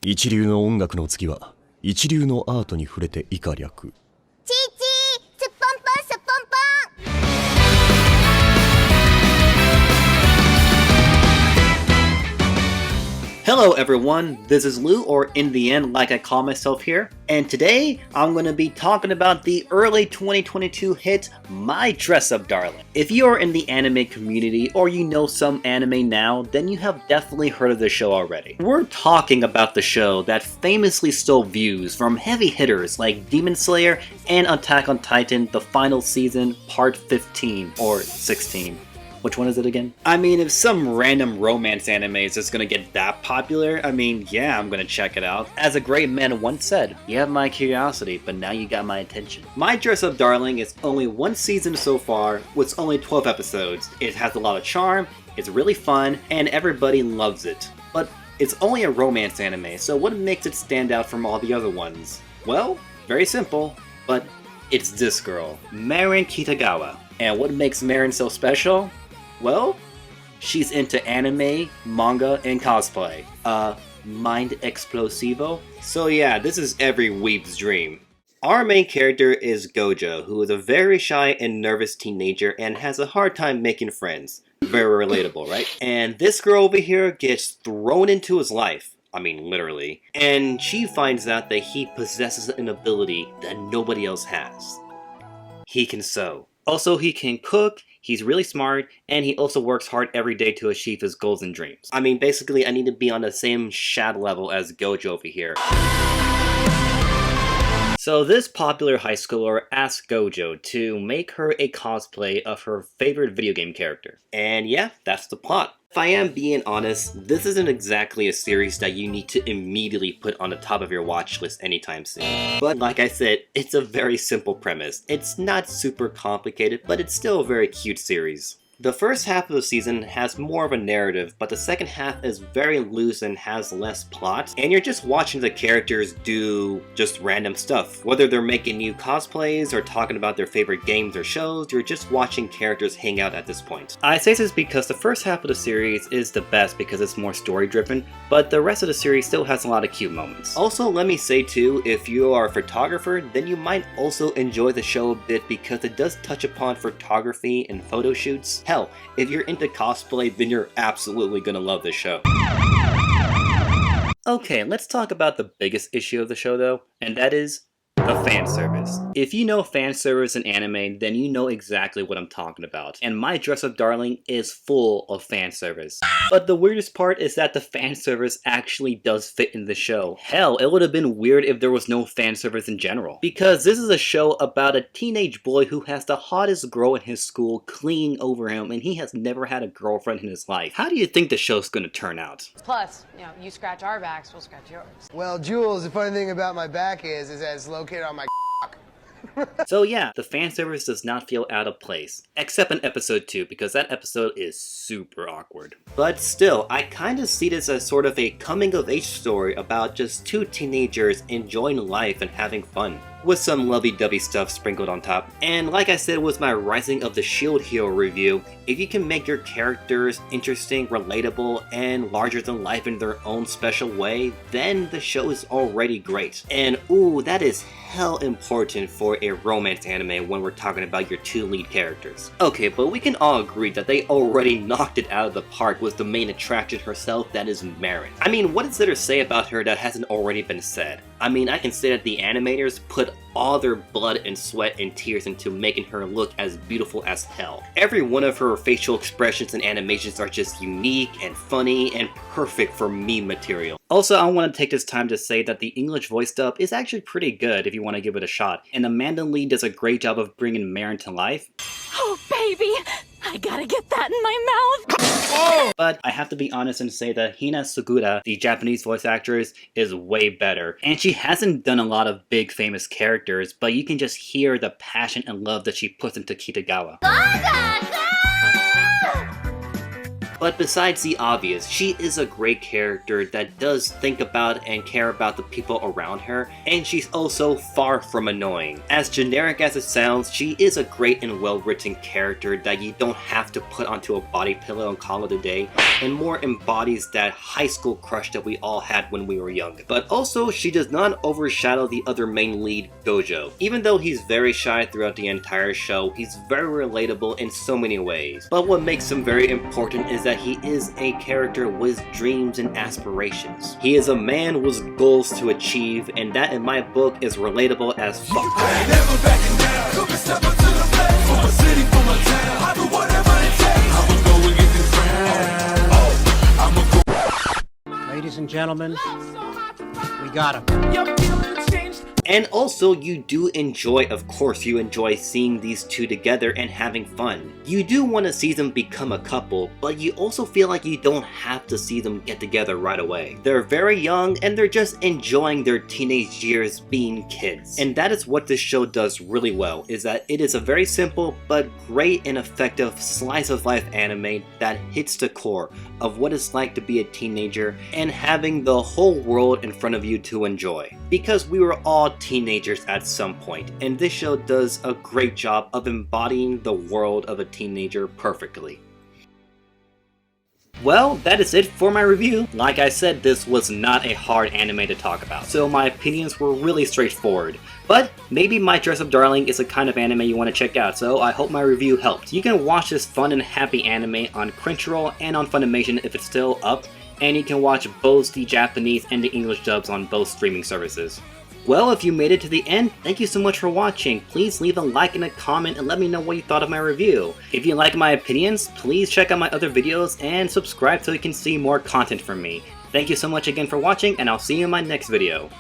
一流の音楽の次は一流のアートに触れて以下略。チーチー、すっぽんぽんすっぽんぽん。Hello everyone, this is Lou, or InTheEnd like I call myself here, and today I'm going to be talking about the early 2022 hit My Dress-Up Darling. If you are in the anime community or you know some anime now, then you have definitely heard of the show already. We're talking about the show that famously stole views from heavy hitters like Demon Slayer and Attack on Titan, the final season, part 15, or 16. Which one is it again? I mean, if some random romance anime is just gonna get that popular, I mean, yeah, I'm gonna check it out. As a great man once said, you have my curiosity, but now you got my attention. My Dress-Up Darling is only one season so far, with only 12 episodes. It has a lot of charm, it's really fun, and everybody loves it. But it's only a romance anime, so what makes it stand out from all the other ones? Well, very simple, but it's this girl, Marin Kitagawa. And what makes Marin so special? Well, she's into anime, manga, and cosplay. Mind explosivo? So yeah, this is every weeb's dream. Our main character is Gojo, who is a very shy and nervous teenager and has a hard time making friends. Very relatable, right? And this girl over here gets thrown into his life. I mean, literally. And she finds out that he possesses an ability that nobody else has. He can sew. Also, he can cook, he's really smart, and he also works hard every day to achieve his goals and dreams. I mean, basically, I need to be on the same shad level as Gojo over here. So this popular high schooler asks Gojo to make her a cosplay of her favorite video game character. And yeah, that's the plot. If I am being honest, this isn't exactly a series that you need to immediately put on the top of your watch list anytime soon. But like I said, it's a very simple premise. It's not super complicated, but it's still a very cute series. The first half of the season has more of a narrative, but the second half is very loose and has less plot, and you're just watching the characters do just random stuff. Whether they're making new cosplays or talking about their favorite games or shows, you're just watching characters hang out at this point. I say this because the first half of the series is the best because it's more story driven, but the rest of the series still has a lot of cute moments. Also, let me say too, if you are a photographer, then you might also enjoy the show a bit because it does touch upon photography and photo shoots. Hell, if you're into cosplay, then you're absolutely gonna love this show. Okay, let's talk about the biggest issue of the show though, and that is the fan service. If you know fan service in anime, then you know exactly what I'm talking about. And My Dress-Up Darling is full of fan service. But the weirdest part is that the fan service actually does fit in the show. Hell, it would have been weird if there was no fan service in general. Because this is a show about a teenage boy who has the hottest girl in his school clinging over him, and he has never had a girlfriend in his life. How do you think the show's gonna turn out? Plus, you know, you scratch our backs, we'll scratch yours. Well, Jules, the funny thing about my back is that it's located on my So yeah, the fan service does not feel out of place, except in episode 2, because that episode is super awkward. But still, I kinda see this as sort of a coming-of-age story about just two teenagers enjoying life and having fun, with some lovey-dovey stuff sprinkled on top. And like I said with my Rising of the Shield Hero review, if you can make your characters interesting, relatable, and larger than life in their own special way, then the show is already great. And ooh, that is hell important for a romance anime when we're talking about your two lead characters. Okay, but we can all agree that they already knocked it out of the park with the main attraction herself, that is Marin. I mean, what is there to say about her that hasn't already been said? I mean, I can say that the animators put all their blood and sweat and tears into making her look as beautiful as hell. Every one of her facial expressions and animations are just unique and funny and perfect for meme material. Also, I want to take this time to say that the English voice dub is actually pretty good if you want to give it a shot, and Amanda Lee does a great job of bringing Marin to life. Oh, baby! I gotta get that in my mouth! Oh! But I have to be honest and say that Hina Sugura, the Japanese voice actress, is way better. And she hasn't done a lot of big famous characters, but you can just hear the passion and love that she puts into Kitagawa. But besides the obvious, she is a great character that does think about and care about the people around her, and she's also far from annoying. As generic as it sounds, she is a great and well-written character that you don't have to put onto a body pillow and call it a day, and more embodies that high school crush that we all had when we were young. But also, she does not overshadow the other main lead, Gojo. Even though he's very shy throughout the entire show, he's very relatable in so many ways. But what makes him very important is that he is a character with dreams and aspirations. He is a man with goals to achieve, and that in my book is relatable as fuck. Ladies and gentlemen, we got him. And also, you do enjoy, of course, you enjoy seeing these two together and having fun. You do want to see them become a couple, but you also feel like you don't have to see them get together right away. They're very young and they're just enjoying their teenage years being kids. And that is what this show does really well, is that it is a very simple but great and effective slice of life anime that hits the core of what it's like to be a teenager and having the whole world in front of you to enjoy. Because we were all teenagers at some point, and this show does a great job of embodying the world of a teenager perfectly. Well, that is it for my review. Like I said, this was not a hard anime to talk about, so my opinions were really straightforward. But maybe My Dress-Up Darling is a kind of anime you want to check out, so I hope my review helped. You can watch this fun and happy anime on Crunchyroll and on Funimation if it's still up, and you can watch both the Japanese and the English dubs on both streaming services. Well, if you made it to the end, thank you so much for watching. Please leave a like and a comment and let me know what you thought of my review. If you like my opinions, please check out my other videos and subscribe so you can see more content from me. Thank you so much again for watching, and I'll see you in my next video.